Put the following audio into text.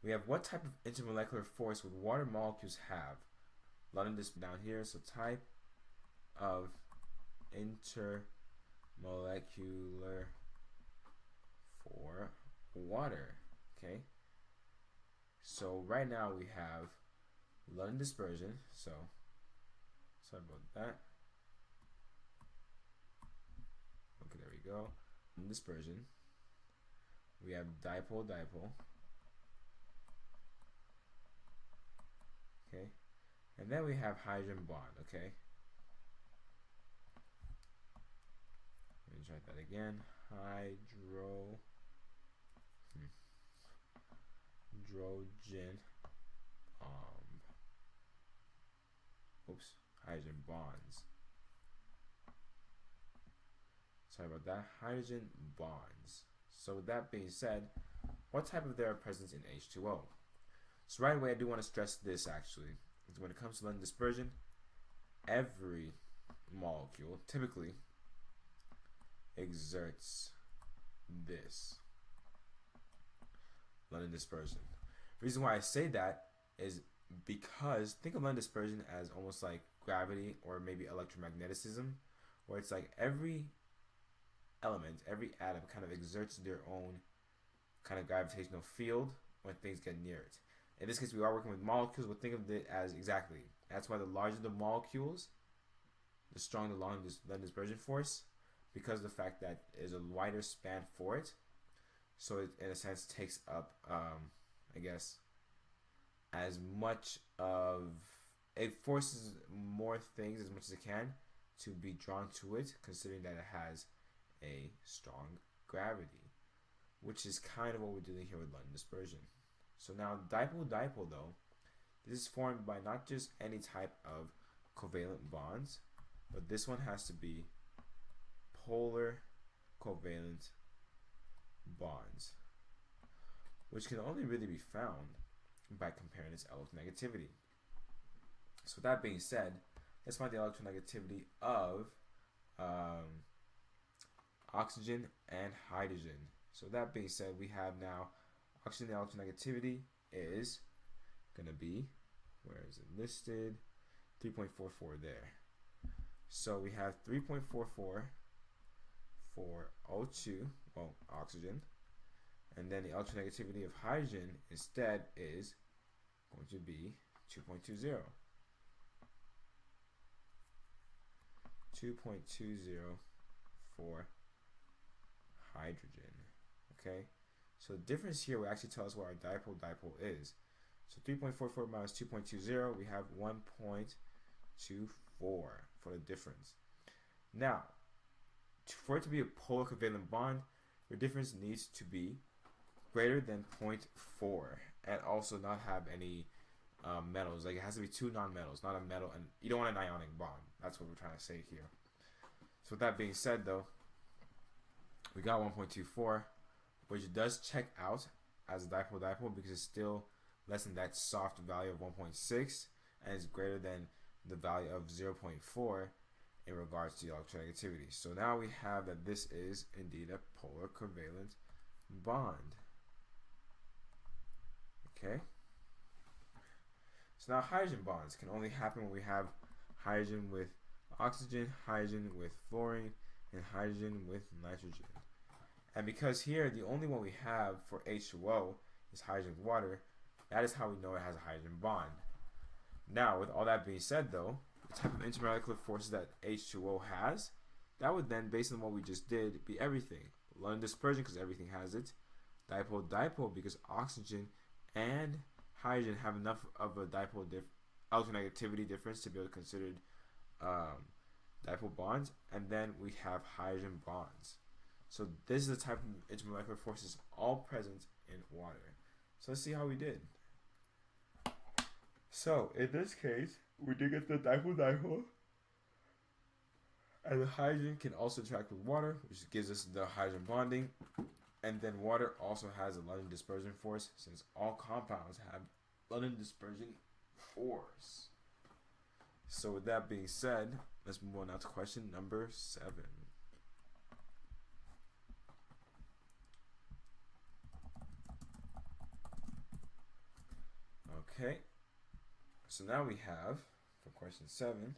We have what type of intermolecular force would water molecules have? London this down here, so type of intermolecular for water. Okay, so right now we have London dispersion, so sorry about that. Okay, there we go. London dispersion. We have dipole-dipole. Okay, and then we have hydrogen bond. Okay, let me try that again. Hydrogen hydrogen bonds. Sorry about that. Hydrogen bonds. So with that being said, what type of there are present in H2O? So right away, I do want to stress this actually. When it comes to London dispersion, every molecule typically exerts this London dispersion. The reason why I say that is because think of London dispersion as almost like gravity or maybe electromagnetism, where it's like every element, every atom kind of exerts their own kind of gravitational field when things get near it. In this case, we are working with molecules, but think of it as exactly. That's why the larger the molecules, the stronger the London dispersion force, because of the fact that there's a wider span for it. So it, in a sense, takes up, I guess, as much of, it forces more things as much as it can to be drawn to it, considering that it has a strong gravity, which is kind of what we're doing here with London dispersion. So now dipole-dipole though, this is formed by not just any type of covalent bonds, but this one has to be polar covalent bonds, which can only really be found by comparing its electronegativity. So with that being said, let's find the electronegativity of oxygen and hydrogen. So that being said, we have now oxygen electronegativity is going to be, where is it listed? 3.44 there. So we have 3.44 for O2, well, oxygen, and then the electronegativity of hydrogen instead is going to be 2.20. 2.20 for hydrogen. Okay, so the difference here will actually tell us what our dipole-dipole is. So 3.44 minus 2.20, we have 1.24 for the difference. Now, for it to be a polar covalent bond, your difference needs to be greater than 0.4 and also not have any metals. Like it has to be two non-metals, not a metal, and you don't want an ionic bond. That's what we're trying to say here. So with that being said though, we got 1.24, which does check out as a dipole-dipole because it's still less than that soft value of 1.6 and is greater than the value of 0.4 in regards to the electronegativity. So now we have that this is indeed a polar covalent bond. Okay. So now hydrogen bonds can only happen when we have hydrogen with oxygen, hydrogen with fluorine, and hydrogen with nitrogen. And because here the only one we have for H2O is hydrogen with water, that is how we know it has a hydrogen bond. Now, with all that being said though, the type of intermolecular forces that H2O has, that would then, based on what we just did, be everything. London dispersion because everything has it. Dipole-dipole because oxygen and hydrogen have enough of a dipole electronegativity difference to be able to consider dipole bonds. And then we have hydrogen bonds. So this is the type of intermolecular forces all present in water. So let's see how we did. So in this case, we did get the dipole-dipole. And the hydrogen can also interact with water, which gives us the hydrogen bonding. And then water also has a London dispersion force, since all compounds have London dispersion force. So with that being said, let's move on now to question number 7. Okay, so now we have, for question 7,